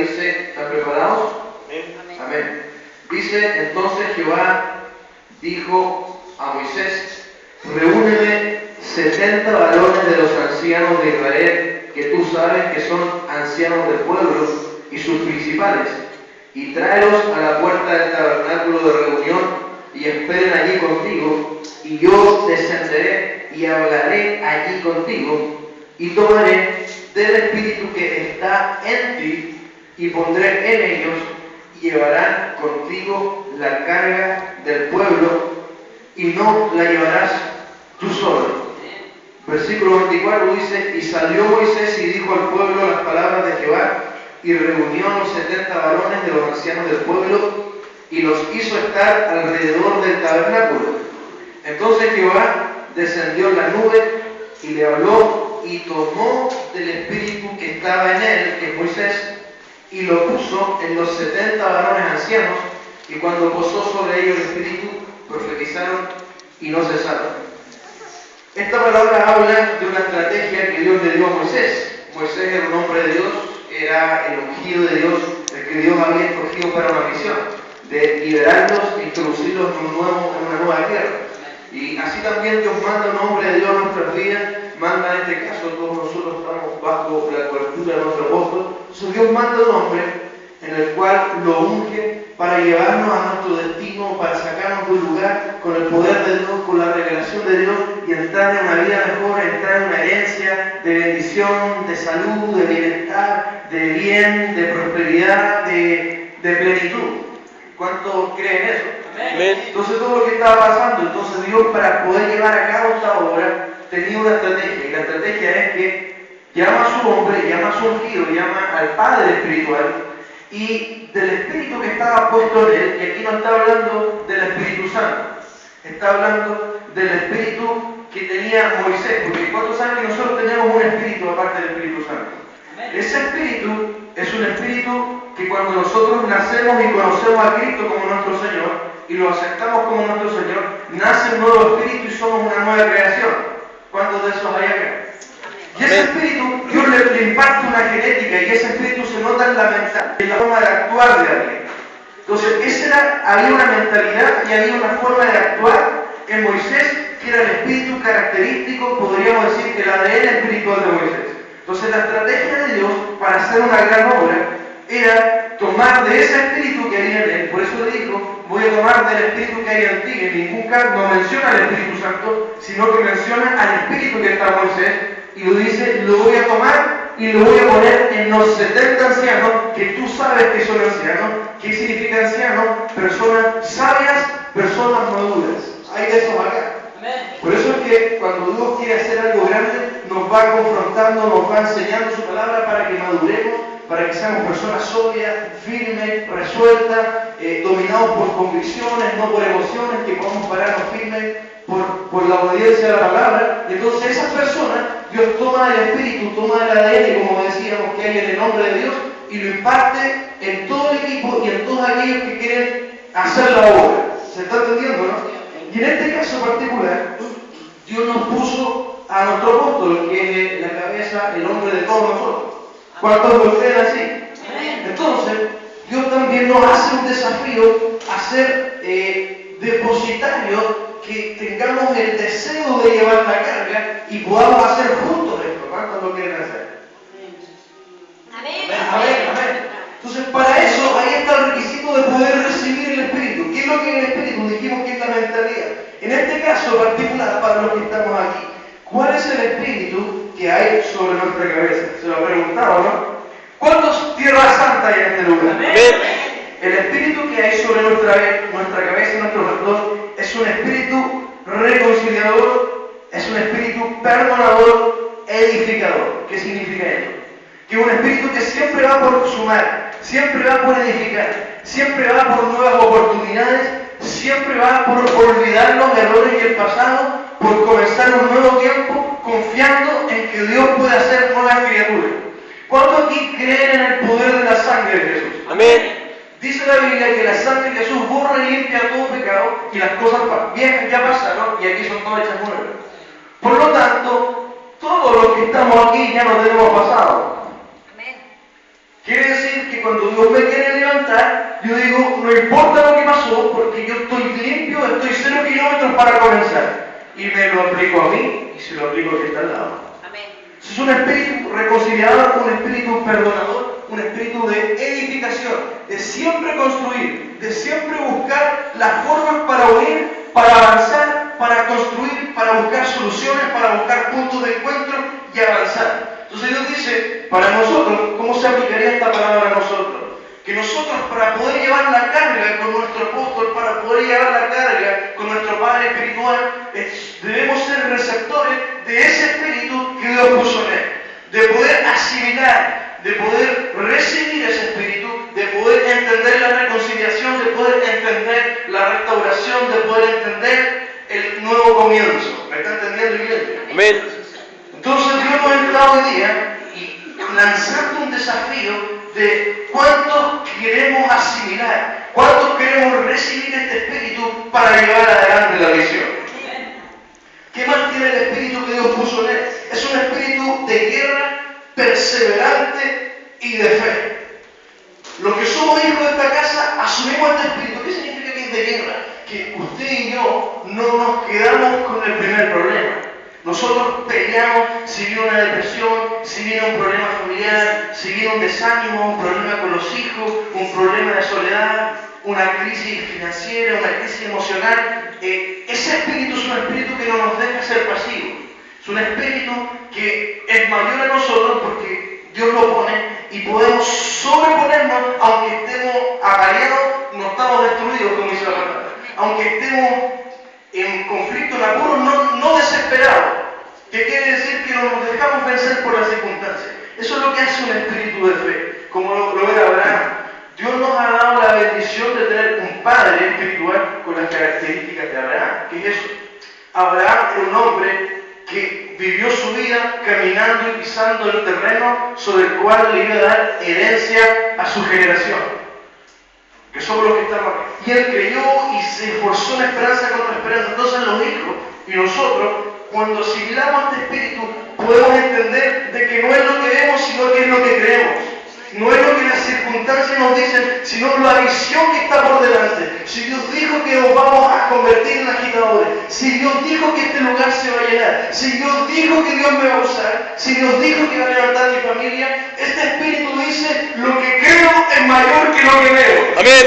dice, ¿están preparados? Amén. Amén. Dice, entonces Jehová dijo a Moisés, reúneme 70 varones de los ancianos de Israel, que tú sabes que son ancianos del pueblo y sus principales, y tráelos a la puerta del tabernáculo de reunión y esperen allí contigo, y yo descenderé y hablaré allí contigo, y tomaré del espíritu que está en ti y pondré en ellos, y llevarán contigo la carga del pueblo, y no la llevarás tú solo. Versículo 24 dice, y salió Moisés y dijo al pueblo las palabras de Jehová, y reunió a los 70 varones de los ancianos del pueblo, y los hizo estar alrededor del tabernáculo. Entonces Jehová descendió en la nube, y le habló, y tomó del espíritu que estaba en él, que es Moisés, y lo puso en los 70 varones ancianos, y cuando posó sobre ellos el espíritu, profetizaron y no cesaron. Esta palabra habla de una estrategia que Dios le dio a Moisés. Moisés era un hombre de Dios, era el ungido de Dios, el que Dios había escogido para una misión, de liberarlos e introducirlos en una nueva tierra. Y así también Dios manda un hombre de Dios a nuestras vidas, manda en este caso, todos nosotros estamos bajo la cobertura de nuestro apóstol. Entonces Dios manda un hombre en el cual lo unge para llevarnos a nuestro destino, para sacarnos de un lugar con el poder de Dios, con la revelación de Dios y entrar en una vida mejor, entrar en una herencia de bendición, de salud, de bienestar, de bien, de prosperidad, de plenitud. ¿Cuántos creen eso? Amén. Entonces todo lo que estaba pasando, entonces Dios para poder llevar a cabo esta obra tenía una estrategia, y la estrategia es que llama a su hombre, llama a su ungido, llama al Padre espiritual, y del Espíritu que estaba puesto en él, y aquí no está hablando del Espíritu Santo, está hablando del Espíritu que tenía Moisés, porque ¿cuántos saben que nosotros tenemos un Espíritu aparte del Espíritu Santo? Ese Espíritu es un Espíritu que cuando nosotros nacemos y conocemos a Cristo como nuestro Señor, y lo aceptamos como nuestro Señor, nace un nuevo Espíritu y somos una nueva creación. ¿Cuántos de esos hay acá? Y ese espíritu, Dios le imparte una genética, y ese espíritu se nota en la mentalidad, en la forma de actuar de alguien. Entonces, había una mentalidad y había una forma de actuar en Moisés, que era el espíritu característico, podríamos decir, que el ADN espiritual de Moisés. Entonces, la estrategia de Dios para hacer una gran obra era tomar de ese espíritu que había en él. Por eso le dijo, voy a tomar del espíritu que hay en ti. En ningún caso no menciona al Espíritu Santo, sino que menciona al espíritu que está en Moisés, y lo dice, lo voy a tomar y lo voy a poner en los 70 ancianos, que tú sabes que son ancianos. ¿Qué significa ancianos? Personas sabias, personas maduras. Hay de esos acá. Por eso es que cuando Dios quiere hacer algo grande, nos va confrontando, nos va enseñando su palabra para que maduremos, para que seamos personas sobrias, firmes, resueltas, dominados por convicciones, no por emociones, que podamos pararnos firmes por la obediencia a la palabra. Y entonces esas personas, Dios toma el espíritu, toma el ADN, como decíamos, que hay en el nombre de Dios, y lo imparte en todo el equipo y en todos aquellos que quieren hacer la obra. ¿Se está entendiendo, no? Y en este caso particular, Dios nos puso a nuestro apóstol, que es la cabeza, el hombre de todos nosotros. ¿Cuántos lo creen así? Entonces, Dios también nos hace un desafío a ser depositarios, que tengamos el deseo de llevar la carga y podamos hacer juntos esto. ¿Cuántos lo quieren hacer? Amén. Amén. Entonces, para eso, ahí está el requisito de poder recibir el Espíritu. ¿Qué es lo que es el Espíritu? Dijimos que es la mentalidad. En este caso particular, para los que estamos aquí, ¿cuál es el Espíritu que hay sobre nuestra cabeza? Se lo ha preguntado, ¿no? ¿Cuántos tierra santa hay en este lugar? Amén. El Espíritu que hay sobre nuestra cabeza, nuestro pastor, es un Espíritu reconciliador, es un Espíritu perdonador, edificador. ¿Qué significa esto? Que un espíritu que siempre va por sumar, siempre va por edificar, siempre va por nuevas oportunidades, siempre va por olvidar los errores y el pasado, por comenzar un nuevo tiempo, confiando en que Dios puede hacer nuevas criaturas. ¿Cuántos aquí creen en el poder de la sangre de Jesús? Amén. Dice la Biblia que la sangre de Jesús borra y limpia todo pecado, y las cosas viejas ya pasaron y aquí son todas hechas nuevas. Por lo tanto, todos los que estamos aquí ya no tenemos pasado. Quiere decir que cuando Dios me quiere levantar, yo digo, no importa lo que pasó, porque yo estoy limpio, estoy 0 kilómetros para comenzar. Y me lo aplico a mí y se lo aplico al que está al lado. Amén. Es un espíritu reconciliador, un espíritu perdonador, un espíritu de edificación, de siempre construir, de siempre buscar las formas para unir, para avanzar, para construir, para buscar soluciones, para buscar puntos de encuentro y avanzar. Entonces Dios dice, para nosotros, ¿cómo se aplicaría esta palabra a nosotros? Que nosotros, para poder llevar la carga con nuestro apóstol, para poder llevar la carga con nuestro Padre espiritual, debemos ser receptores de ese espíritu que Dios puso en él, de poder asimilar, de poder recibir ese espíritu, de poder entender la reconciliación, de poder entender la restauración, de poder entender el nuevo comienzo. ¿Me está entendiendo, iglesia? Amén. Entonces Dios nos está hoy día y lanzando un desafío de cuántos queremos asimilar, cuántos queremos recibir este espíritu para llevar adelante la visión. ¿Qué más tiene el espíritu que Dios puso en él? Es un espíritu de guerra, perseverante y de fe. Los que somos hijos de esta casa asumimos este espíritu. ¿Qué significa que es de guerra? Que usted y yo no nos quedamos con el primer problema. Nosotros peleamos si viene una depresión, si viene un problema familiar, si viene un desánimo, un problema con los hijos, un problema de soledad, una crisis financiera, una crisis emocional. Ese espíritu es un espíritu que no nos deja ser pasivos. Es un espíritu que es mayor a nosotros porque Dios lo pone y podemos sobreponernos aunque estemos apaleados, no estamos destruidos, como dice la palabra. Aunque estemos en conflicto, en apuro, no desesperados. ¿Qué quiere decir? Que no nos dejamos vencer por las circunstancias. Eso es lo que hace un espíritu de fe, como lo era Abraham. Dios nos ha dado la bendición de tener un padre espiritual con las características de Abraham. ¿Qué es eso? Abraham era un hombre que vivió su vida caminando y pisando el terreno sobre el cual le iba a dar herencia a su generación, que somos los que estamos aquí. Y él creyó y se esforzó en esperanza contra esperanza. Entonces los hijos y nosotros, cuando asimilamos este espíritu, podemos entender de que no es lo que vemos, sino que es lo que creemos. No es lo que las circunstancias nos dicen, sino la visión que está por delante. Si Dios dijo que nos vamos a convertir en agitadores, si Dios dijo que este lugar se va a llenar, si Dios dijo que Dios me va a usar, si Dios dijo que va a levantar mi familia, este espíritu dice, lo que creo es mayor que lo que veo. Amén.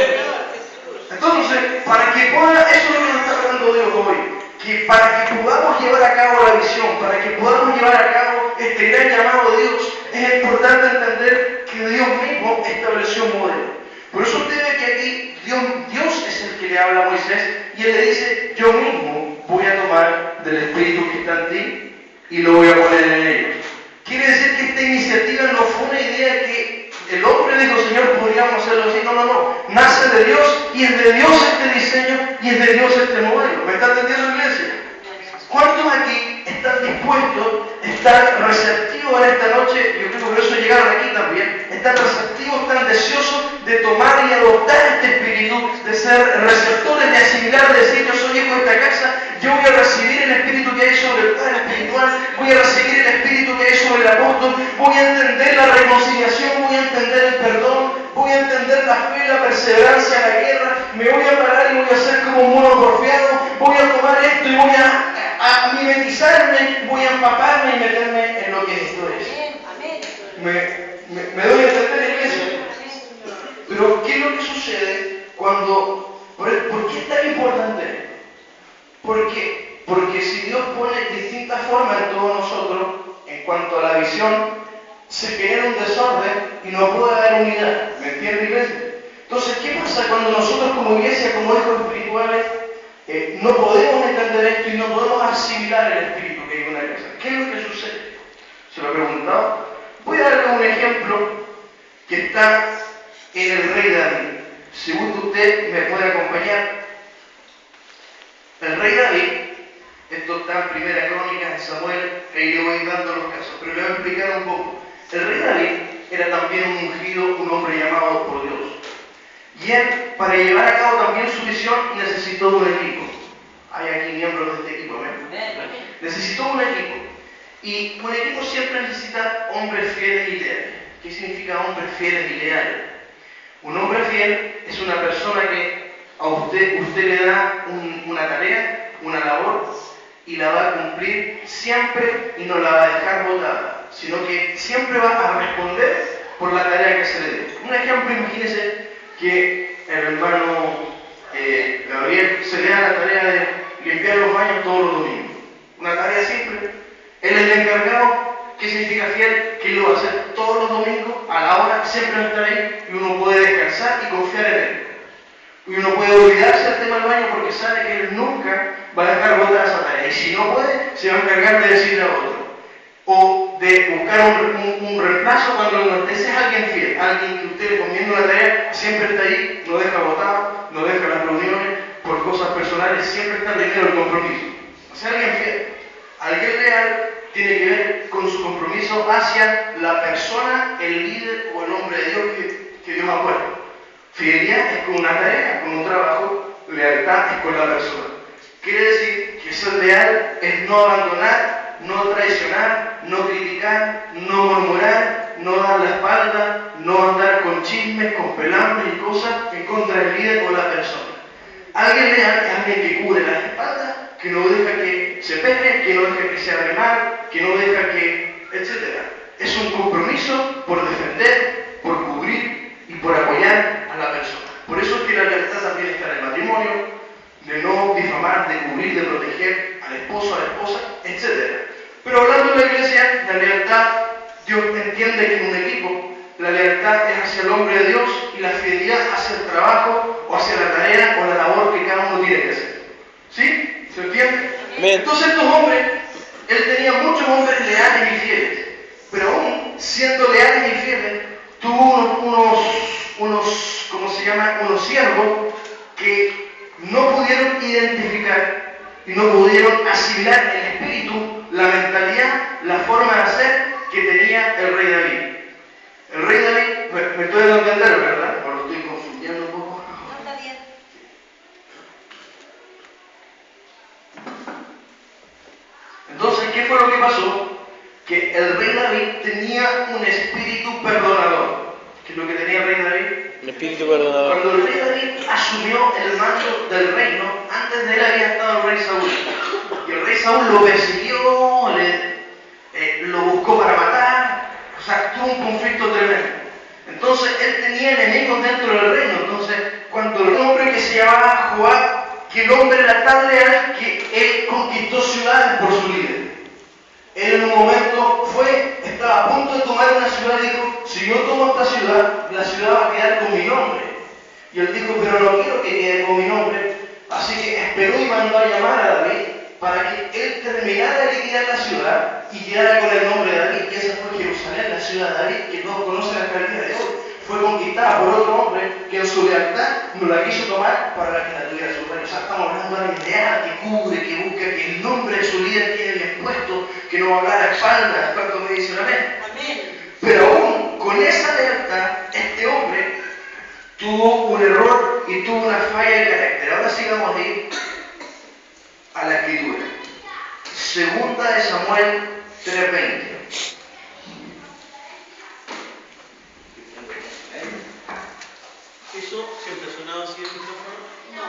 Entonces, para que pueda, eso es lo que nos está hablando Dios hoy, que para que podamos llevar a cabo la visión, para que podamos llevar a cabo este gran llamado de Dios, es importante entender que Dios mismo estableció un modelo. Por eso usted ve que aquí Dios es el que le habla a Moisés y él le dice, yo mismo voy a tomar del espíritu que está en ti y lo voy a poner en ellos. Quiere decir que esta iniciativa no fue una idea que el hombre dijo, Señor, podríamos hacerlo así. No. Nace de Dios y es de Dios este diseño y es de Dios este modelo. ¿Me está entendiendo, iglesia? ¿Cuántos aquí están dispuestos, están receptivos en esta noche? Yo creo que por eso llegaron aquí también. Están receptivos, están deseosos de tomar y adoptar este espíritu, de ser receptores, de asimilar, de decir, yo soy hijo de esta casa, yo voy a recibir el espíritu que hay sobre el Padre espiritual, voy a recibir el espíritu que hay sobre el apóstol, voy a entender la reconciliación, voy a entender el perdón, voy a entender la fe, la perseverancia, la guerra, me voy a parar y voy a ser como un mono porfiado, voy a tomar esto y voy a mimetizarme, voy a empaparme y meterme en lo que esto es. Me doy a entender, iglesia. Pero ¿qué es lo que sucede cuando... ¿Por qué es tan importante? Porque si Dios pone distintas formas en todos nosotros, en cuanto a la visión, se genera un desorden y no puede haber unidad. ¿Me entiende, iglesia? Entonces, ¿qué pasa cuando nosotros como iglesia, como hijos espirituales, no podemos entender esto y no podemos asimilar el espíritu que hay en una casa? ¿Qué es lo que sucede? ¿Se lo he preguntado? Voy a darle un ejemplo que está en el rey David. Si gusta usted me puede acompañar. El rey David, esto está en Primera Crónica, en Samuel, y le voy dando los casos, pero le voy a explicar un poco. El rey David era también un ungido, un hombre llamado por Dios. Y él, para llevar a cabo también su visión, necesitó un equipo. Hay aquí miembros de este equipo, ¿ven? Necesitó un equipo. Y un equipo siempre necesita hombres fieles y leales. ¿Qué significa hombres fieles y leales? Un hombre fiel es una persona que a usted le da una tarea, una labor, y la va a cumplir siempre y no la va a dejar botada, sino que siempre va a responder por la tarea que se le dé. Un ejemplo, imagínense que el hermano Gabriel se le da la tarea de limpiar los baños todos los domingos. Una tarea simple. Él es el encargado. ¿Qué significa fiel? Que lo va a hacer todos los domingos, a la hora, siempre va a estar ahí, y uno puede descansar y confiar en él. Y uno puede olvidarse del tema del baño porque sabe que él nunca va a dejar botada esa tarea. Y si no puede, se va a encargar de decirle a otro. O de buscar un reemplazo cuando no esté. Ese es alguien fiel, alguien que usted le comienda una tarea, siempre está ahí, no deja botado, no deja las reuniones por cosas personales, siempre está primero el compromiso. O sea, alguien fiel. Alguien leal tiene que ver con su compromiso hacia la persona, el líder o el hombre de Dios que Dios ha puesto. Fidelidad es con una tarea, con un trabajo, lealtad es con la persona. Quiere decir que ser leal es no abandonar, no traicionar, no criticar, no murmurar, no dar la espalda, no andar con chismes, con pelambres y cosas en contra del líder o la persona. Alguien leal es alguien que cubre las espaldas, que no deja que se pegue, que no deja que se hable mal, que no deja que, etc. Es un compromiso por defender, por cubrir y por apoyar a la persona. Por eso es que la lealtad también está en el matrimonio, de no difamar, de cubrir, de proteger al esposo, a la esposa, etc. Pero hablando de la iglesia, la lealtad, Dios entiende que en un equipo, la lealtad es hacia el hombre de Dios y la fidelidad hacia el trabajo o hacia la tarea o la labor que cada uno tiene que hacer. ¿Sí? ¿Se entiende? Entonces estos hombres, él tenía muchos hombres leales y fieles, pero aún siendo leales y fieles, tuvo unos siervos que no pudieron identificar y no pudieron asimilar el espíritu, la mentalidad, la forma de hacer que tenía el rey David. El rey David, me estoy dando a entender, ¿verdad? O lo estoy confundiendo un poco. No, está bien. Entonces, ¿qué fue lo que pasó? Que el rey David tenía un espíritu perdonador. ¿Qué es lo que tenía el rey David? Un espíritu perdonador. Cuando el rey David asumió el mando del reino, antes de él había estado el rey Saúl. Y el rey Saúl lo persiguió, lo buscó para matar, o sea, tuvo un conflicto tremendo. Entonces, él tenía enemigos dentro del reino. Entonces, cuando el hombre que se llamaba Joab, que el hombre era tan leal que él conquistó ciudades por su líder. Él en un momento estaba a punto de tomar una ciudad y dijo, si yo tomo esta ciudad, la ciudad va a quedar con mi nombre. Y él dijo, pero no quiero que quede con mi nombre. Así que esperó y mandó a llamar a David para que él terminara de liquidar la ciudad y quedara con el nombre de David. Y esa fue Jerusalén, la ciudad de David, que todos conocen hasta el día de hoy. Fue conquistada por otro hombre que en su lealtad no la quiso tomar para que la tuviera su rey. O sea, estamos hablando de alguien leal, que cubre, que busca, que el nombre de su líder quede bien puesto, que no va a hablar a espaldas. ¿Cuánto me dicen amén? Amén. Pero aún con esa lealtad, este hombre tuvo un error y tuvo una falla de carácter. Ahora sí vamos a ir a la escritura. Segunda de Samuel 3:20. ¿Eso siempre ha sonado así el micrófono? No.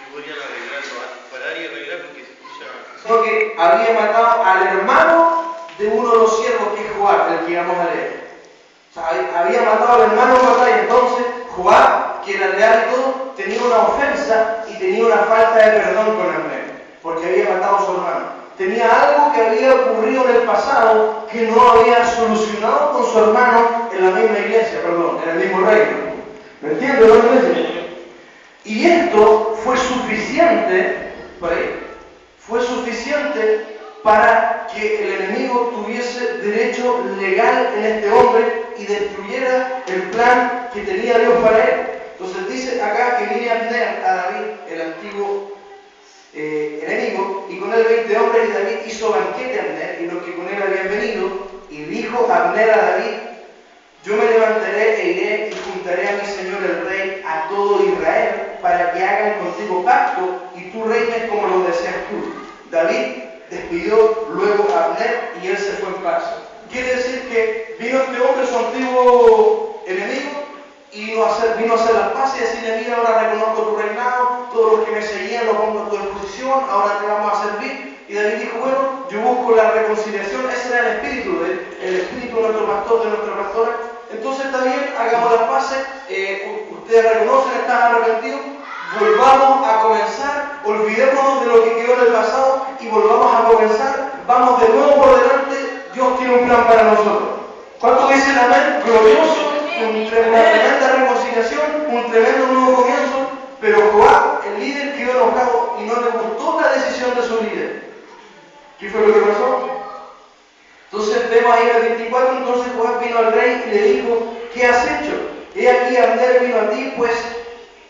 Y voy a arreglarlo, a parar y arreglar porque se escucha. Porque había matado al hermano de uno de los siervos que es Joab, el que íbamos a leer. O sea, había matado al hermano de batalla. Entonces, Joab, que era leal y todo, tenía una ofensa y tenía una falta de perdón con Abner, porque había matado a su hermano. Tenía algo que había ocurrido en el pasado que no había solucionado con su hermano en la misma iglesia, en el mismo reino. ¿Me entiendes, iglesia? Y esto fue suficiente, por ahí, fue suficiente para que el enemigo tuviese derecho legal en este hombre y destruyera el plan que tenía Dios para él. Entonces dice acá que viene Abner a David, el antiguo enemigo, y con él 20 hombres, y David hizo banquete a Abner y los que con él habían venido, y dijo Abner a David, yo me levantaré e iré y juntaré a mi señor el rey a todo Israel para que hagan contigo pacto y tú reines como lo deseas tú. David despidió luego a Abner y él se fue en paz. Quiere decir que vino este hombre, su antiguo enemigo, y vino a hacer las paces y decirle: mira, ahora reconozco tu reinado, todos los que me seguían lo pongo a tu disposición, ahora te vamos a servir. Y David dijo: bueno, yo busco la reconciliación. Ese era el espíritu de él, el espíritu de nuestro pastor, de nuestra pastora. Entonces está bien, hagamos las paces, ustedes reconocen, están arrepentidos, volvamos a comenzar, olvidémonos de lo que quedó en el pasado y volvamos a comenzar, vamos de nuevo por delante, Dios tiene un plan para nosotros. ¿Cuánto dicen amén? Glorioso, una tremenda reconciliación, un tremendo nuevo comienzo, pero Joab, el líder, quedó enojado y no le gustó la decisión de su líder. ¿Qué fue lo que pasó? Entonces vemos ahí en el 24, entonces Joab vino al rey y le dijo: ¿qué has hecho? He aquí Abner vino a ti, pues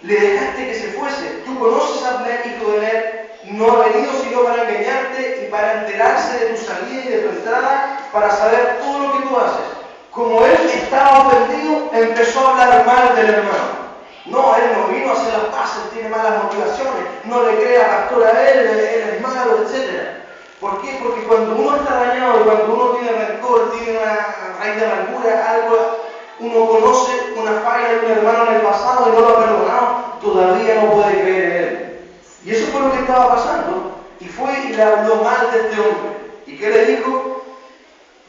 le dejaste que se fuese. Tú conoces a Abner, hijo de Ner, no ha venido sino para engañarte y para enterarse de tu salida y de tu entrada, para saber todo lo que tú haces. Como él estaba ofendido, empezó a hablar mal del hermano. No, él no vino a hacer las paces, tiene malas motivaciones, no le crea pastor a él es malo, etc. ¿Por qué? Porque cuando uno está dañado y cuando uno tiene rencor, tiene una raíz de amargura, algo, uno conoce una falla de un hermano en el pasado y no lo ha perdonado, todavía no puede creer en él. Y eso fue lo que estaba pasando. Y fue y le habló mal de este hombre. ¿Y qué le dijo?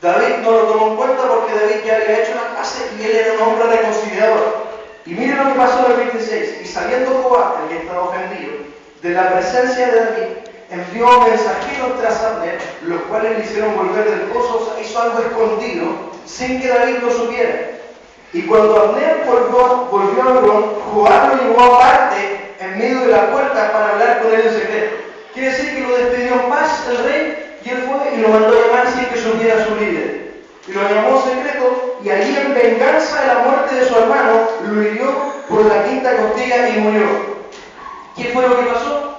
David no lo tomó en cuenta porque David ya había hecho las paces y él era un hombre reconciliador. Y miren lo que pasó en el 26. Y saliendo Joab, el que estaba ofendido, de la presencia de David, envió mensajeros tras Abner, los cuales le hicieron volver del pozo, o sea, hizo algo escondido, sin que David lo supiera. Y cuando Abner volvió a Hebrón, Joab lo llevó aparte en medio de la puerta para hablar con él en secreto. Quiere decir que lo despidió en paz el rey, y él fue y lo mandó a llamar sin que supiera su líder. Y lo llamó en secreto, y allí en venganza de la muerte de su hermano, lo hirió por la quinta costilla y murió. ¿Qué fue lo que pasó?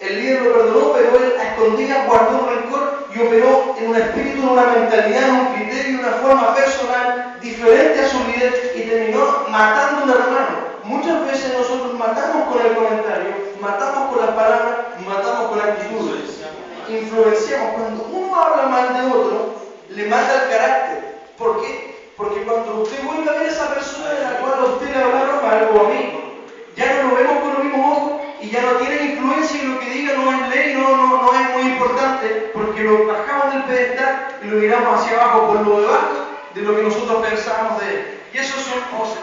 El líder lo perdonó, pero él a escondidas guardó un rencor y operó en un espíritu, en una mentalidad, en un criterio, en una forma personal diferente a su líder y terminó matando a un hermano. Muchas veces nosotros matamos con el comentario, matamos con las palabras, matamos con actitudes. Influenciamos. Cuando uno habla mal de otro, le mata el carácter. ¿Por qué? Porque cuando usted vuelve a ver a esa persona de la cual a usted le hablaron mal o a mí, ya no lo vemos con los mismos ojos y ya no tiene influencia y lo que diga no es ley, no es muy importante, porque lo bajamos del pedestal y lo miramos hacia abajo por lo debajo de lo que nosotros pensábamos de él. Y eso es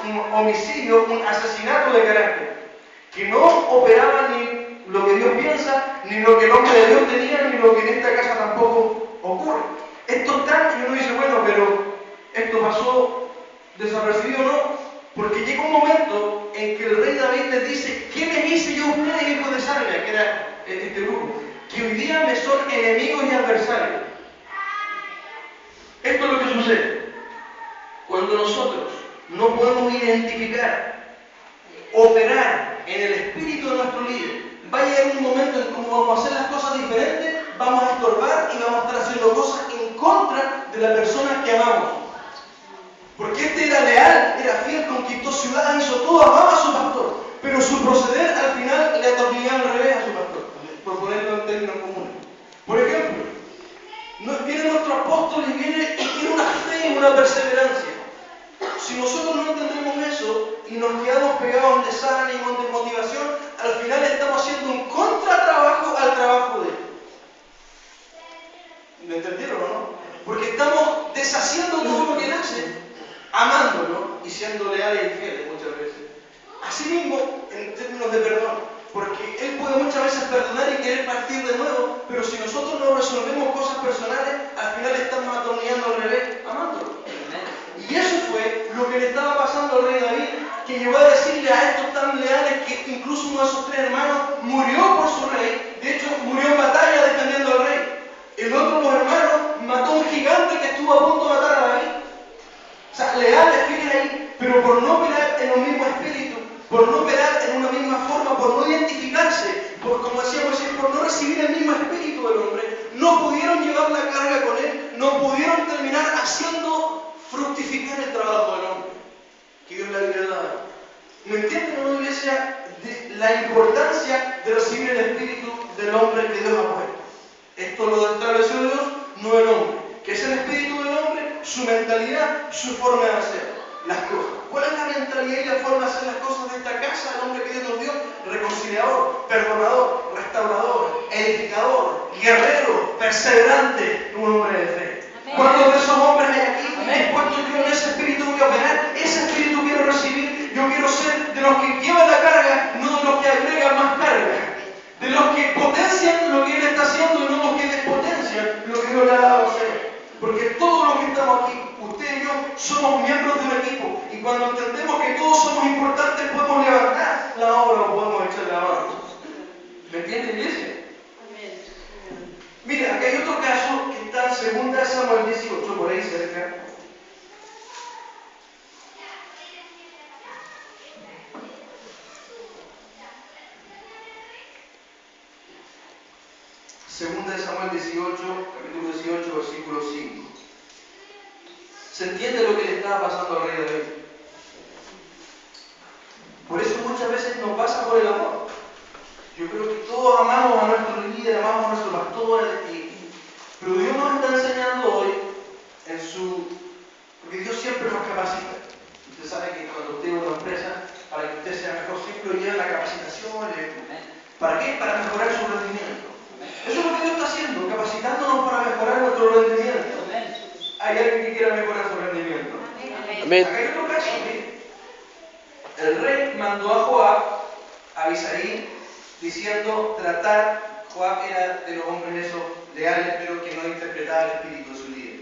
un homicidio, un asesinato de carácter, que no operaba ni lo que Dios piensa, ni lo que el hombre de Dios tenía, ni lo que en esta casa tampoco ocurre. Esto está, y uno dice: bueno, pero esto pasó desapercibido, ¿no? Porque llega un momento en que el rey David les dice: ¿qué les hice yo a ustedes, hijos de Sarvia? Que era este grupo, que hoy día me son enemigos y adversarios. Esto es lo que sucede cuando nosotros no podemos identificar, operar en el espíritu de nuestro líder. Va a llegar un momento en que, como vamos a hacer las cosas diferentes, vamos a estorbar y vamos a estar haciendo cosas en contra de la persona que amamos. Porque este era leal, era fiel, conquistó ciudades, hizo todo, amaba a su pastor. Pero su proceder al final le atornillaba al revés a su pastor, por ponerlo en términos comunes. Por ejemplo, viene nuestro apóstol y tiene una fe y una perseverancia. Si nosotros no entendemos eso y nos quedamos pegados en desánimo, en desmotivación, al final estamos haciendo un contratrabajo al trabajo de él. ¿Me entendieron o no? Porque estamos deshaciendo todo lo que él hace, amándolo y siendo leales y fieles muchas veces. Asimismo, en términos de perdón, porque él puede muchas veces perdonar y querer partir de nuevo, pero si nosotros no resolvemos cosas personales, al final estamos atornillando al revés, amándolo. Y eso fue lo que le estaba pasando al rey David, que llegó a decirle a estos tan leales que incluso uno de sus tres hermanos murió por su rey. De hecho, murió en batalla defendiendo al rey. El otro de los hermanos mató a un gigante que estuvo a punto de matar a David. O sea, leales, fieles ahí, pero por no operar en un mismo espíritu, por no operar en una misma forma, por no identificarse, como decíamos, por no recibir el mismo espíritu del hombre, no pudieron llevar la carga con él, no pudieron terminar haciendo fructificar el trabajo del hombre que Dios le había dado. ¿Me entienden, no, iglesia? De la importancia de recibir el espíritu del hombre que Dios ha puesto. Esto lo estableció Dios, no el hombre. que es el espíritu del hombre, su mentalidad, su forma de hacer las cosas. ¿Cuál es la mentalidad y la forma de hacer las cosas de esta casa, del hombre que Dios nos dio? Reconciliador, perdonador, restaurador, edificador, guerrero, perseverante, un hombre de fe. ¿Cuántos de esos hombres hay aquí dispuestos yo en ese espíritu voy a operar? Ese espíritu quiero recibir. Yo quiero ser de los que llevan la carga, no de los que agregan más carga. De los que potencian lo que Él está haciendo y no los que despotencian lo que Dios le ha dado a hacer. Porque todos los que estamos aquí, usted y yo, somos miembros de un equipo. Y cuando entendemos que todos somos importantes, podemos levantar la obra o podemos echar la mano. ¿Me entiende, iglesia? Mira, aquí hay otro caso que está en 2 Samuel 18, por ahí cerca. Segunda de Samuel 18, capítulo 18, versículo 5. ¿Se entiende lo que le estaba pasando al rey David? Por eso muchas veces no pasa por el amor. Yo creo que todos amamos a nuestro líder, amamos a nuestro pastor, pero Dios nos está enseñando hoy porque Dios siempre nos capacita. Usted sabe que cuando usted va a una empresa, para que usted sea mejor, siempre lleva la capacitación. ¿Para qué? Para mejorar su rendimiento. Eso es lo que Dios está haciendo, capacitándonos para mejorar nuestro rendimiento. ¿Hay alguien que quiera mejorar su rendimiento? Amén. Acá hay otro caso, mire. El rey mandó a Joab, a Abisaí, diciendo tratar. Joab era de los hombres esos leales, pero que no interpretaba el espíritu de su líder.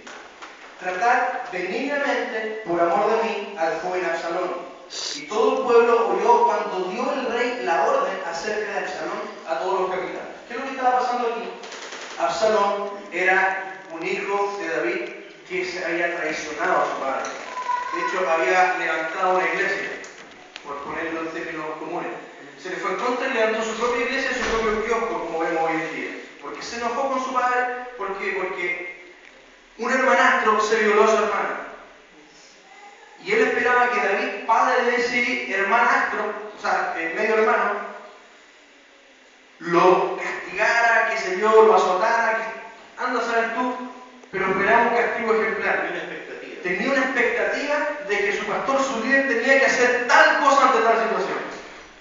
Tratar benignamente, por amor de mí, al joven Absalón. Y todo el pueblo oyó cuando dio el rey la orden acerca de Absalón a todos los capitanes. ¿Qué es lo que estaba pasando aquí? Absalón era un hijo de David que se había traicionado a su padre. De hecho, había levantado una iglesia, por ponerlo en términos comunes. Se le fue en contra y levantó su propia iglesia y su propio kiosco, como vemos hoy en día. Porque se enojó con su padre, porque un hermanastro se violó a su hermana. Y él esperaba que David, padre de ese hermanastro, o sea, medio hermano, lo castigara, que se yo, lo azotara, que anda a saber tú, pero esperaba un castigo ejemplar. Tenía una expectativa de que su pastor, su líder, tenía que hacer tal cosa ante tal situación.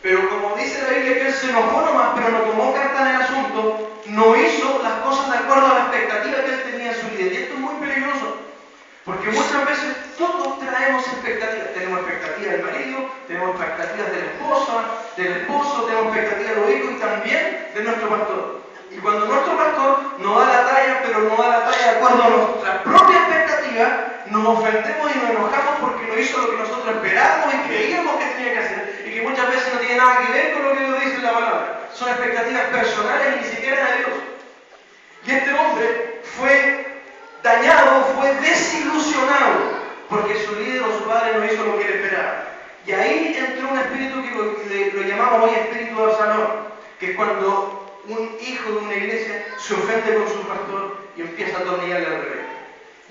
Pero como dice la Biblia que él se enojó nomás, pero no tomó carta en el asunto, no hizo las cosas de acuerdo a la expectativa que él tenía en su líder. Y esto es muy peligroso, porque muchas veces todos traemos expectativas. Tenemos expectativas del marido, tenemos expectativas de la esposa, del esposo, tenemos expectativas de los hijos y también de nuestro pastor. Y cuando nuestro pastor nos da la talla, pero no da la talla de acuerdo a nuestra propia expectativa, nos ofendemos y nos enojamos porque no hizo lo que nosotros esperábamos y creíamos que tenía que hacer, y que muchas veces no tiene nada que ver con lo que Dios dice en la palabra. Son expectativas personales y ni siquiera de Dios. Y este hombre fue dañado, fue desilusionado, porque su líder o su padre no hizo lo que él esperaba. Y ahí entró un espíritu que lo llamamos hoy espíritu de Absalón, que es cuando un hijo de una iglesia se ofende con su pastor y empieza a atornillarle al revés.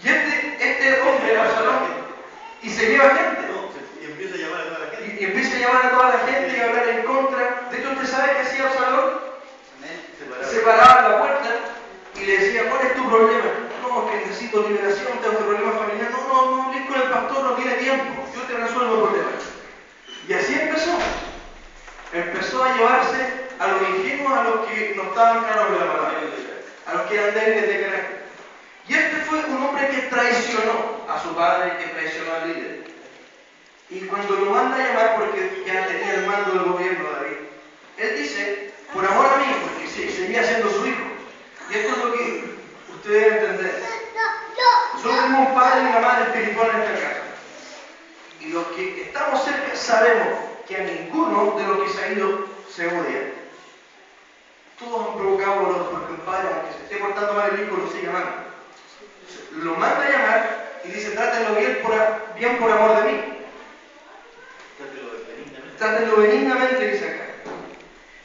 Y este hombre, Absalón, y se lleva gente. Y empieza a llamar a toda la gente. Y empieza a llamar a toda la gente y a hablar en contra. De hecho, ¿usted sabe qué hacía Absalón? Se paraba en la puerta y le decía, ¿cuál es tu problema? No, que necesito liberación, tengo un problema familiar. No hables con el pastor, no tiene tiempo. Yo te resuelvo el problema. Y así empezó. Empezó a llevarse a los ingenuos, a los que no estaban claros de la palabra, a los que eran débiles de carácter. Y este fue un hombre que traicionó a su padre y que traicionó al líder. Y cuando lo manda a llamar, porque ya tenía el mando del gobierno David, él dice, por amor a mí, porque seguía siendo su hijo. Y esto es lo que usted debe entender. Nosotros tenemos un padre y una madre espiritual en esta casa. Y los que estamos cerca sabemos que a ninguno de los que se ha ido se odia. Todos han provocado dolor, porque un padre, aunque se esté portando mal el hijo, lo sigue amando. Lo manda a llamar y dice, trátenlo bien por amor de mí. Trátenlo benignamente, dice acá.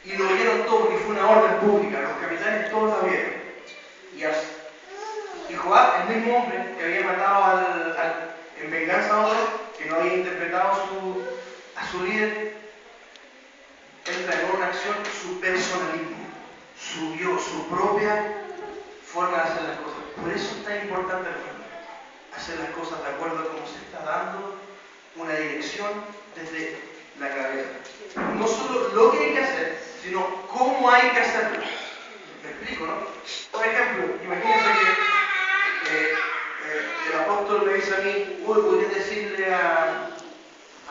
Y lo oyeron todos, porque fue una orden pública. Los capitanes todos la vieron. Y Joab, el mismo hombre que había matado en venganza a otro, que no había interpretado a su líder, entra en una acción su personalismo, su propia forma de hacer las cosas. Por eso es tan importante, hermano, hacer las cosas de acuerdo a cómo se está dando una dirección desde la cabeza. No solo lo que hay que hacer, sino cómo hay que hacerlo. ¿Me explico, no? Por ejemplo, imagínense que el apóstol me dice a mí, podría decirle a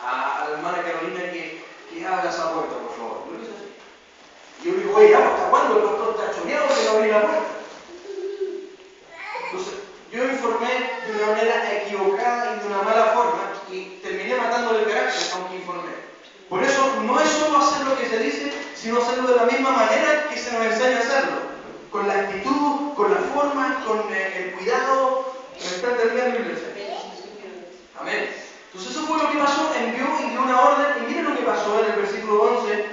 la hermana Carolina que abra esa puerta, por favor. Yo le hice así. Y yo digo, oye, ¿hasta cuándo el pastor está choneado que no abrí la puerta? Entonces, yo informé de una manera equivocada y de una mala forma y terminé matándole el carácter, aunque informé. Por eso no es solo hacer lo que se dice, sino hacerlo de la misma manera que se nos enseña a hacerlo. Con la actitud, con la forma, con el cuidado. ¿Me está entendiendo, iglesia? Amén. Entonces eso fue lo que pasó, envió y dio una orden, y miren lo que pasó en el versículo 11.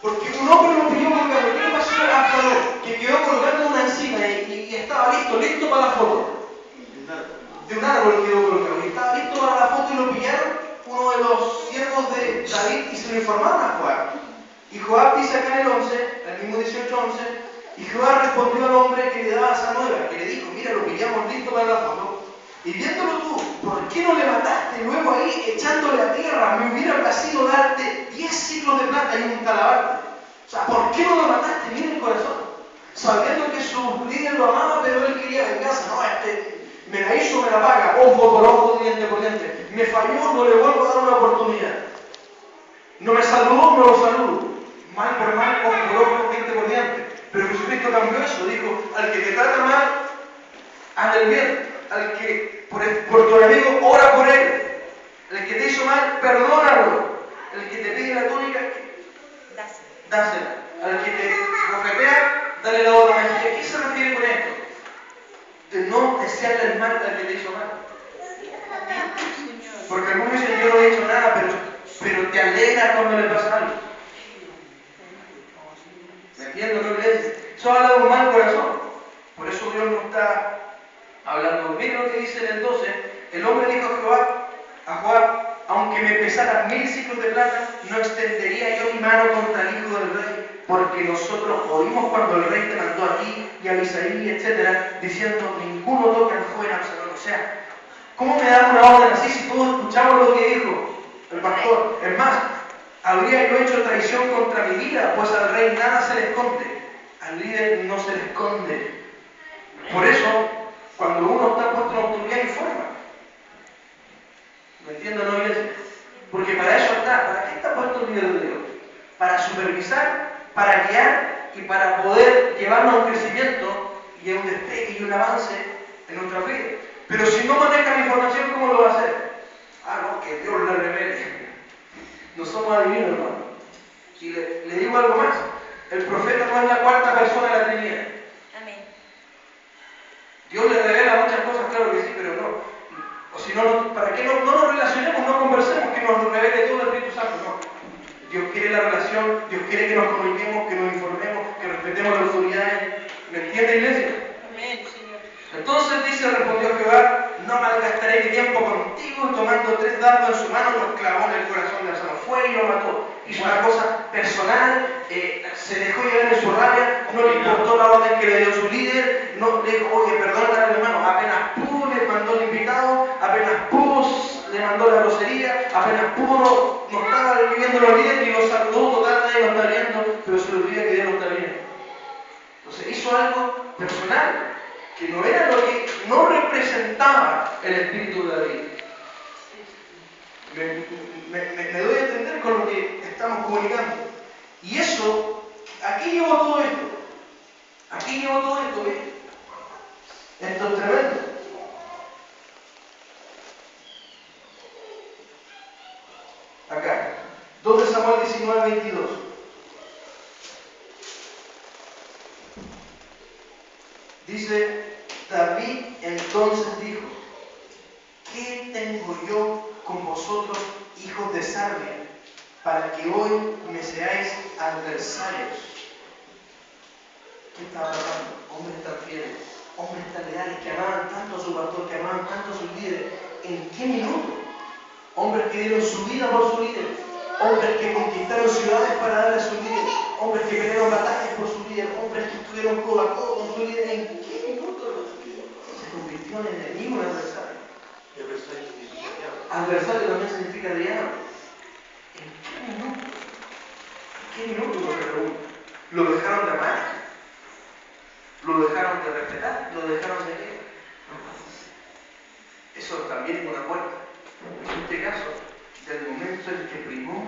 Porque un hombre lo pidió colgando. ¿Qué le pasó a Faraón? Que quedó colgando una encina y estaba listo para la foto. De un árbol quedó colgado. Y estaba listo para la foto y lo pillaron uno de los siervos de David y se lo informaron a Joab. Y Joab dice acá en el 11, el mismo 18:11, y Joab respondió al hombre que le daba esa nueva, que le dijo, mira, lo pillamos listo para la foto. Y viéndolo tú, ¿por qué no le mataste luego ahí echándole a tierra? Me hubiera placido darte 10 ciclos de plata y un talabarte. O sea, ¿por qué no lo mataste? Mira el corazón. Sabiendo que su líder lo amaba, pero él quería venganza. No, me la hizo, me la paga. Ojo por ojo, diente por diente. Me falló, no le vuelvo a dar una oportunidad. No me saludó, no lo saludo. Mal por mal, ojo por ojo, diente por diente. Pero Jesucristo cambió eso. Dijo, al que te trata mal, hazle el bien. Al que por tu enemigo, ora por él. El que te hizo mal, perdónalo. El que te pide la túnica, dásela. Al que te bofetea, dale la otra mejilla. ¿Qué se refiere con esto? De no desearle el mal al que te hizo mal. Porque algunos dicen, yo no he hecho nada, pero te alegra cuando le pasa algo. ¿Me entiendes, no, iglesia? Eso habla de un mal corazón. Por eso Dios no está hablando. Miren lo que dice en el 12. El hombre dijo a Joab, aunque me pesaran 1000 ciclos de plata, no extendería yo mi mano contra el hijo del rey, porque nosotros oímos cuando el rey te mandó a ti y a Isaí, etcétera, diciendo, ninguno toque al joven Absalón. O sea, ¿cómo me dan una orden así si todos escuchamos lo que dijo el pastor? Es más, habría yo hecho traición contra mi vida, pues al rey nada se le esconde, al líder no se le esconde. Por eso, cuando uno está puesto en autoridad, informa. ¿Me entienden, no, iglesia? Porque para eso está. ¿Para qué está puesto el líder de Dios? Para supervisar, para guiar y para poder llevarnos a un crecimiento y a un despegue y un avance en nuestra vida. Pero si no maneja la información, ¿cómo lo va a hacer? No, que Dios le revele. No somos adivinos, hermano. Y le digo algo más. El profeta no es la cuarta persona de la Trinidad. Amén. Dios le revela muchas cosas, claro que sí, pero no. O si no, ¿para qué no nos relacionemos, no conversemos, que nos revele todo el Espíritu Santo? No. Dios quiere la relación, Dios quiere que nos comuniquemos, que nos informemos, que respetemos las autoridades. ¿Me entiende, iglesia? Amén, Señor. Entonces dice, respondió Jehová, no malgastaré mi tiempo contigo, y tomando 3 dardos en su mano, los clavó en el corazón de Absalón. Fue y lo mató. Hizo una cosa personal, se dejó llevar en su rabia, no le importó la orden que le dio su líder, no le dijo, oye, perdóname, hermano, apenas pudo, le mandó el invitado, apenas pudo, le mandó la grosería, apenas pudo, no estaba viviendo los líderes, y lo saludó, total, nadie lo está viendo, pero se le olvida que Dios lo está viendo. Entonces hizo algo personal, que no era lo que no representaba el espíritu de David. Me doy a entender con lo que estamos comunicando. Y eso, aquí llevo todo esto. Aquí llevo todo esto, ¿ves? Esto es tremendo. Acá, 2 de Samuel 19:22. Dice, David entonces dijo, ¿qué tengo yo con vosotros, hijos de Sarvia, para que hoy me seáis adversarios? ¿Qué estaba pasando? Hombres tan fieles, hombres tan leales, que amaban tanto a su pastor, que amaban tanto a sus líderes. ¿En qué minuto? Hombres que dieron su vida por su líder, hombres que conquistaron ciudades para darle a su líder, hombres que pelearon batallas por su líder, hombres que estuvieron codo a codo con su líder. ¿En qué minuto? significa un enemigo, un adversario. Y adversario significa diablo. Adversario también significa diablo. ¿En qué minuto? ¿En qué minuto uno se pregunta? ¿Lo dejaron de amar? ¿Lo dejaron de respetar? ¿Lo dejaron de querer? No. Eso también es una puerta. En este caso, del momento en que primó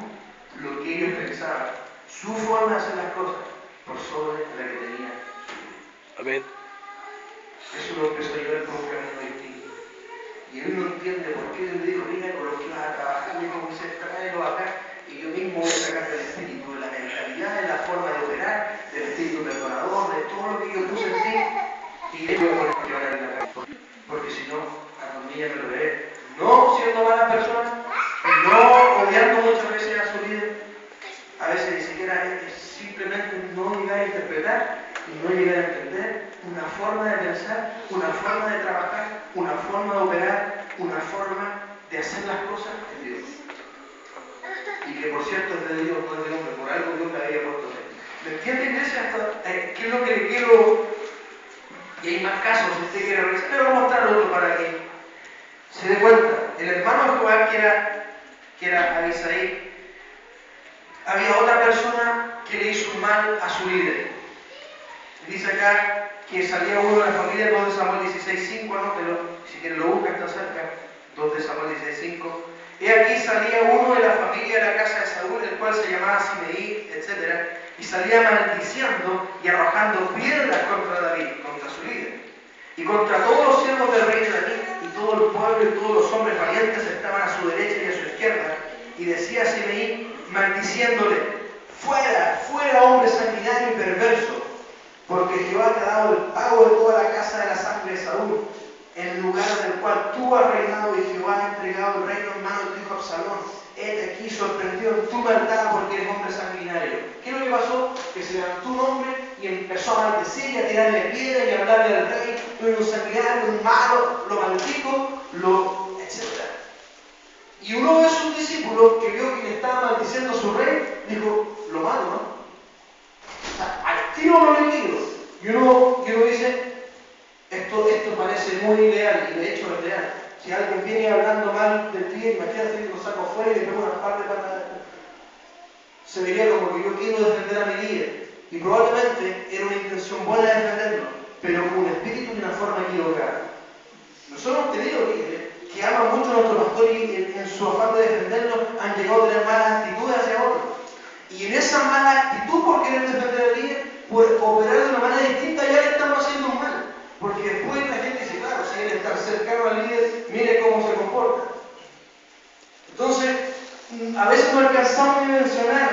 lo que ellos pensaban, su forma de hacer las cosas, por sobre la que tenía su vida. Amén. Eso lo empezó a llevar por un camino distinto. Y él no entiende por qué Dios le dijo, mira, con los que vas a trabajar, dijo Moisés, tráelo acá, y yo mismo voy a sacar del espíritu, de la mentalidad, de la forma de operar, del espíritu perdonador, de todo lo que yo puse en ti, y él voy a poner que van a ir a la casa. Porque si no, a los niños me lo veré. No siendo malas personas, no odiando muchas veces a su líder, a veces ni siquiera es simplemente no llegar a interpretar y no llegar a entender una forma de pensar, una forma de trabajar, una forma de operar, una forma de hacer las cosas en Dios. Y que por cierto es de Dios, no es de hombre, por algo Dios le había puesto ahí. ¿Me entiende, iglesia? ¿Qué es lo que le quiero? Y hay más casos, si usted quiere revisar, le voy a mostrar otro para que se dé cuenta. El hermano de Joab, que era Abisaí, había otra persona que le hizo mal a su líder. Dice acá que salía uno de la familia, 2 de Samuel 16:5, anótelo, si quieren lo busca, está cerca, 2 de Samuel 16:5. He aquí salía uno de la familia de la casa de Saúl, el cual se llamaba Simeí, etc., y salía maldiciendo y arrojando piedras contra David, contra su líder. Y contra todos los siervos del rey de David, y todo el pueblo y todos los hombres valientes estaban a su derecha y a su izquierda. Y decía a Simeí, maldiciéndole, fuera, fuera hombre sanguinario y perverso, porque Jehová te ha dado el pago de toda la casa de la sangre de Saúl, en lugar del cual tú has reinado, y Jehová ha entregado el reino en mano de tu hijo Absalón. Hete aquí sorprendido en tu maldad porque eres hombre sanguinario. ¿Qué es lo que pasó? Que se levantó un hombre y empezó a maldecir y a tirarle piedra y a hablarle al rey, tú eres un sanguinario, un malo, lo maldito, etc. Y uno de sus discípulos, que vio que le estaba maldiciendo a su rey, dijo, lo mato, ¿no? O sea, al tiro lo liquido. Y uno dice, esto parece muy ideal, y de hecho es real. Si alguien viene hablando mal de ti, imagínate que lo saco afuera y le pego unas par de patadas. Se vería como que yo quiero defender a mi líder. Y probablemente era una intención buena de defenderlo, pero con un espíritu y una forma equivocada. Nosotros hemos tenido líderes que aman mucho a nuestro pastor y en su afán de defenderlo han llegado a tener malas actitudes hacia otros. Y en esa mala actitud por querer defender al líder, por operar de una manera distinta, ya le estamos haciendo un mal. Porque después la gente dice, claro, si él está cercano al líder, mire cómo se comporta. Entonces, a veces no alcanzamos a mencionar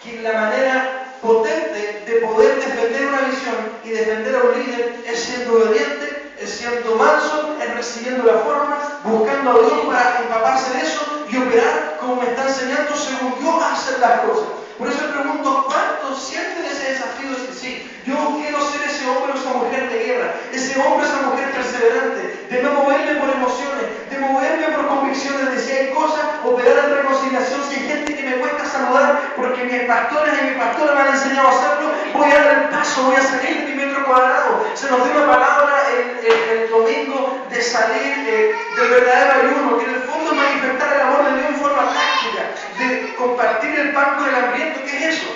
que la manera potente de poder defender una visión y defender a un líder es siendo obediente, es siendo manso, es recibiendo la forma, buscando a Dios para empaparse de eso y operar como me está enseñando según Dios a hacer las cosas. Por eso le pregunto, ¿cuántos sienten ese desafío de decir, sí, yo quiero ser ese hombre o esa mujer de guerra, ese hombre o esa mujer perseverante, de no moverme por emociones, de moverme por convicciones, de si hay cosas, operar en reconciliación, si hay gente que me cuesta saludar, porque mis pastores y mi pastora me han enseñado a hacerlo, voy a dar el paso, voy a salir de mi metro cuadrado. Se nos dio una palabra el domingo de salir del verdadero ayuno, que en el fondo es manifestar el amor de Dios en forma práctica, de compartir el pan con el hambriento. ¿Qué es eso?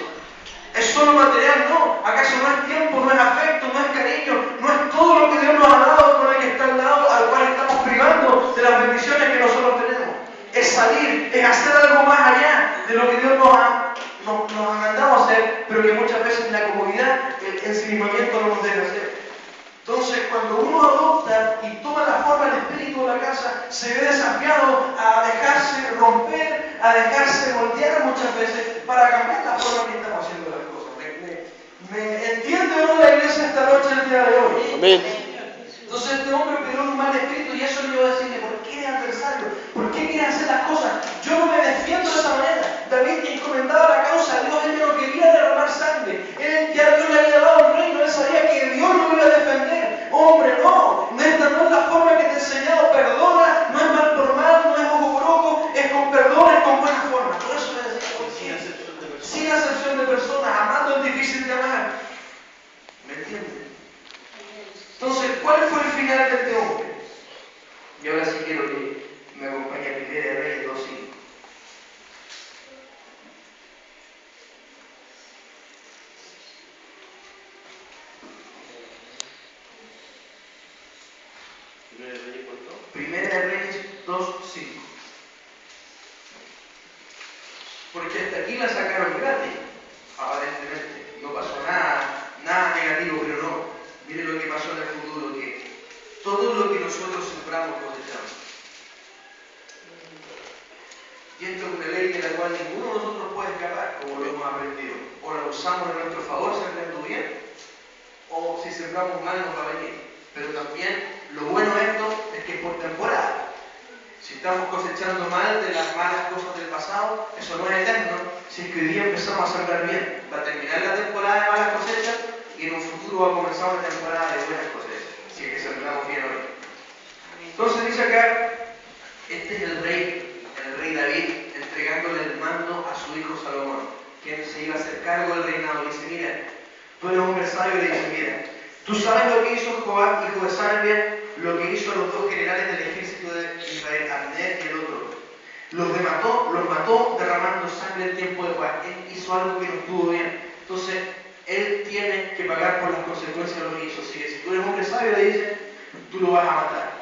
¿Es solo material? No. ¿Acaso no es tiempo, no es afecto, no es cariño, no es todo lo que Dios nos ha dado con el que está al lado, al cual estamos privando de las bendiciones que nosotros tenemos? Es salir, es hacer algo más allá de lo que Dios nos ha mandado a hacer, pero que muchas veces la comodidad, el ensimismamiento no nos deja hacer. Entonces, cuando uno adopta y toma la forma del espíritu de la casa, se ve desafiado a dejarse romper, a dejarse voltear muchas veces para cambiar la forma que estamos haciendo las cosas. ¿Me entiende o no la iglesia esta noche, el día de hoy? Amén. Entonces este hombre pegó un mal espíritu y eso le iba a decirle, ¿por qué eres adversario? ¿Por qué quieres hacer las cosas? Yo no me defiendo de esa manera. David encomendaba la causa a Dios, él no quería derramar sangre. Él ya Dios le había dado el reino, él sabía que Dios lo iba a defender. Hombre, no, esta no es la forma que te he enseñado, perdona, no es mal por mal, no es ojo por ojo, es con perdón, es con buena forma. Por eso le decía, sin acepción de personas, amando es difícil de amar. ¿Me entiendes? Entonces, ¿cuál fue el final de este hombre? Y ahora sí quiero que me acompañe a Primera de Reyes 2:5. Primera de Reyes 2:5. Porque hasta aquí la sacaron gratis, aparentemente. No pasó nada negativo, pero no. Miren lo que pasó en el futuro, que todo lo que nosotros sembramos cosechamos. Y esto es una ley de la cual ninguno de nosotros puede escapar, como lo hemos aprendido. O la usamos a nuestro favor sembrando bien, o si sembramos mal nos va a venir. Pero también lo bueno de esto es que es por temporada. Si estamos cosechando mal de las malas cosas del pasado, eso no es eterno. Si es que hoy día empezamos a sembrar bien, va a terminar la temporada de malas cosechas y en un futuro va a comenzar una temporada de buenas cosechas, si es que sembramos bien hoy. Entonces dice acá, este es el rey David, entregándole el mando a su hijo Salomón, quien se iba a hacer cargo del reinado. Le dice, mira, tú eres un hombre sabio, le dice, mira, tú sabes lo que hizo Joab, hijo de Sarvia, lo que hizo a los dos generales del ejército de Israel, Abner y el otro. Los mató derramando sangre en tiempo de paz. Él hizo algo que no estuvo bien. Entonces, él tiene que pagar por las consecuencias de lo que hizo. Así que si tú eres un hombre sabio, le dice, tú lo vas a matar.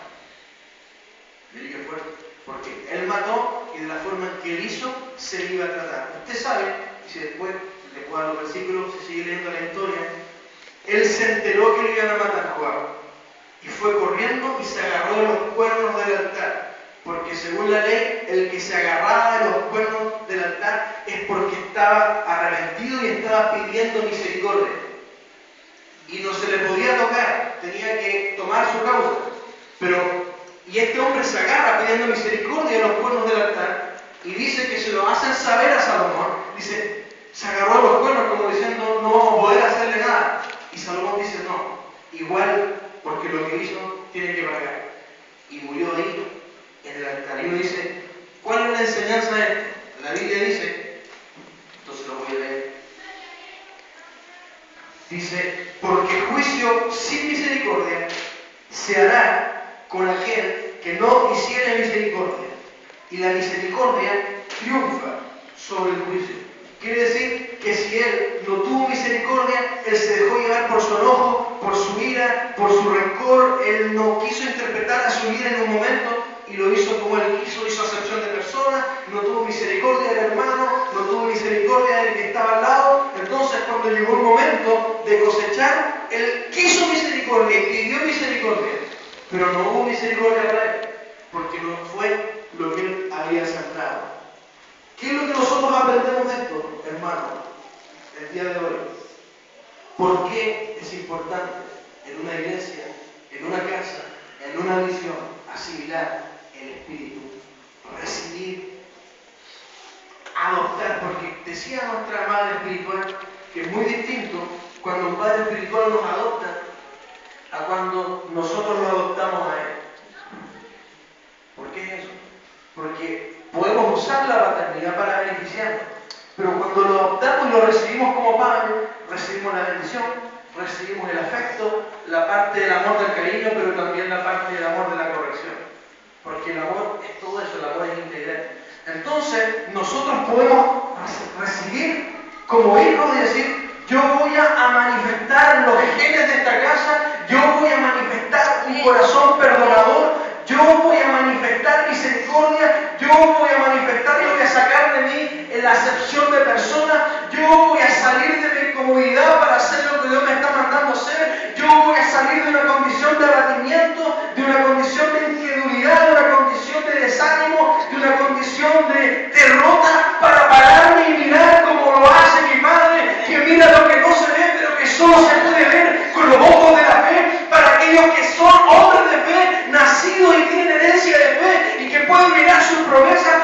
Mire qué fuerte. Porque él mató y de la forma en que él hizo, se le iba a tratar. Usted sabe, y si después le puedo dar los versículos, se sigue leyendo la historia, él se enteró que le iban a matar a Joab. Y fue corriendo y se agarró de los cuernos del altar. Porque según la ley, el que se agarraba de los cuernos del altar es porque estaba arrepentido y estaba pidiendo misericordia. Y no se le podía tocar, tenía que tomar su causa. Y este hombre se agarra pidiendo misericordia de los cuernos del altar y dice que se lo hacen saber a Salomón. Dice, se agarró de los cuernos como diciendo, no vamos a poder hacerle nada. Y Salomón dice, no, igual, porque lo que hizo tiene que pagar. Y murió ahí en el altar. Y uno dice, ¿cuál es la enseñanza de esto? La Biblia dice, entonces lo voy a leer. Dice, porque juicio sin misericordia se hará con aquel que no hiciere misericordia. Y la misericordia triunfa sobre el juicio. Quiere decir que si él no tuvo misericordia, él se dejó llevar por su enojo, por su ira, por su rencor, él no quiso interpretar a su ira en un momento y lo hizo como él quiso, hizo acepción de personas, no tuvo misericordia del hermano, no tuvo misericordia del que estaba al lado. Entonces cuando llegó el momento de cosechar, él quiso misericordia y pidió misericordia, pero no hubo misericordia para él, porque no fue lo que él había sembrado. ¿Qué es lo que nosotros aprendemos de esto, hermano, el día de hoy? ¿Por qué es importante en una iglesia, en una casa, en una visión, asimilar el Espíritu, recibir, adoptar? Porque decía nuestra madre espiritual que es muy distinto cuando un padre espiritual nos adopta a cuando nosotros lo adoptamos a él. ¿Por qué es eso? Porque podemos usar la paternidad para beneficiarnos, pero cuando lo adoptamos y lo recibimos como padre, recibimos la bendición, recibimos el afecto, la parte del amor del cariño, pero también la parte del amor de la corrección. Porque el amor es todo eso, el amor es integral. Entonces, nosotros podemos recibir como hijos y decir, yo voy a manifestar los genes de esta casa, yo voy a manifestar un corazón perdonador, yo voy a manifestar misericordia, yo voy a manifestar y voy a sacar de mí la acepción de personas, yo voy a salir de mi comodidad para hacer lo que Dios me está mandando hacer, yo voy a salir de una condición de abatimiento, de una condición de incredulidad, de una condición de desánimo, de una condición de derrota, para pararme y mirar como lo hace mi Padre, que mira lo que no se ve, pero que solo se puede ver con los ojos de la fe, para aquellos que son hombres de fe, nacidos y tienen herencia de fe, y que pueden mirar sus promesas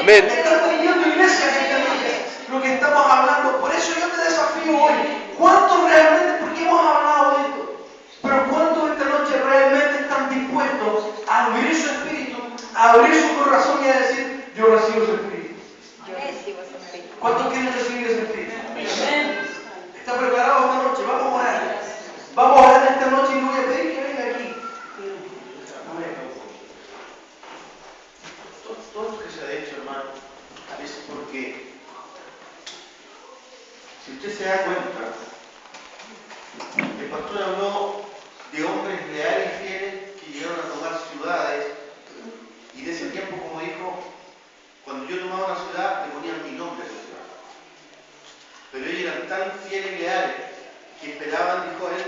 Amén. Está pidiendo iglesia en esta noche lo que estamos hablando. Por eso yo te desafío hoy. ¿Cuántos realmente, porque hemos hablado de esto, pero cuántos esta noche realmente están dispuestos a abrir su espíritu, a abrir su corazón y a decir, yo recibo ese espíritu? ¿Cuántos quieren recibir ese espíritu? ¿Está preparado esta noche? Vamos a orar. Vamos a orar esta noche y le voy a pedir que venga aquí. Amén. Todo esto que se ha hecho, hermano, a veces porque, si usted se da cuenta, el pastor habló de hombres leales y fieles que llegaron a tomar ciudades, y de ese tiempo, como dijo, cuando yo tomaba una ciudad, le ponían mi nombre a esa ciudad. Pero ellos eran tan fieles y leales que esperaban, dijo él,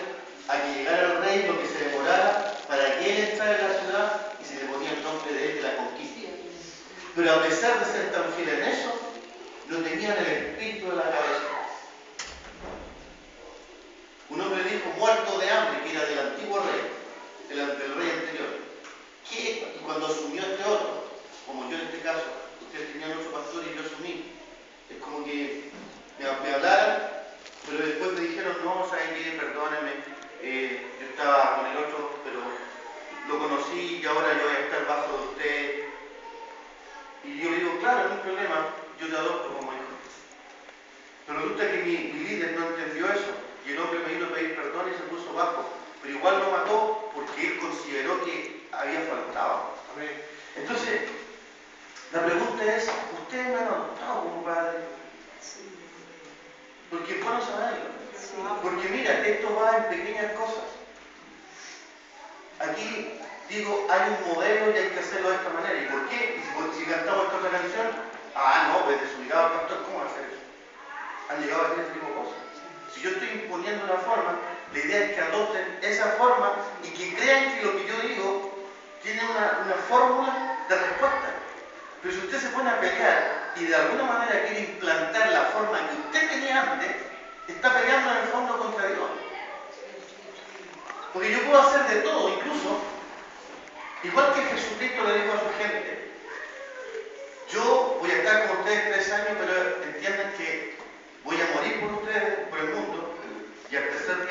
a que llegara el rey, lo que se demorara, para que él entrara en la ciudad y se le ponía el nombre de él de la conquista. Pero a pesar de ser tan fieles en eso, no tenían el espíritu de la cabeza. Un hombre dijo, muerto de hambre, que era del antiguo rey, del rey anterior. ¿Qué? Y cuando asumió este otro, como yo en este caso, ustedes tenían 8 pastores y yo asumí, es como que me hablaran, pero después me dijeron, no, ¿saben qué? Perdónenme, yo estaba con el otro, pero lo conocí y ahora yo voy a estar bajo de usted. Y yo le digo, claro, no hay problema, yo te adopto como hijo. Pero resulta que mi líder no entendió eso, y el hombre me vino a pedir perdón y se puso bajo, pero igual lo mató porque él consideró que había faltado. Entonces, la pregunta es, ¿ustedes me han adoptado como padre? Porque es bueno saberlo. Porque mira, esto va en pequeñas cosas. Aquí digo, hay un modelo y hay que hacerlo de esta manera. ¿Y por qué? Y si cantamos esta otra canción, no, pues desubicado el pastor, ¿cómo va a hacer eso? Han llegado a decir este tipo de cosas. Si yo estoy imponiendo una forma, la idea es que adopten esa forma y que crean que lo que yo digo tiene una fórmula de respuesta. Pero si usted se pone a pelear y de alguna manera quiere implantar la forma que usted tenía antes, está peleando en el fondo contra Dios. Porque yo puedo hacer de todo, incluso, igual que Jesucristo le dijo a su gente, yo voy a estar con ustedes 3 años, pero entiendan que voy a morir por ustedes,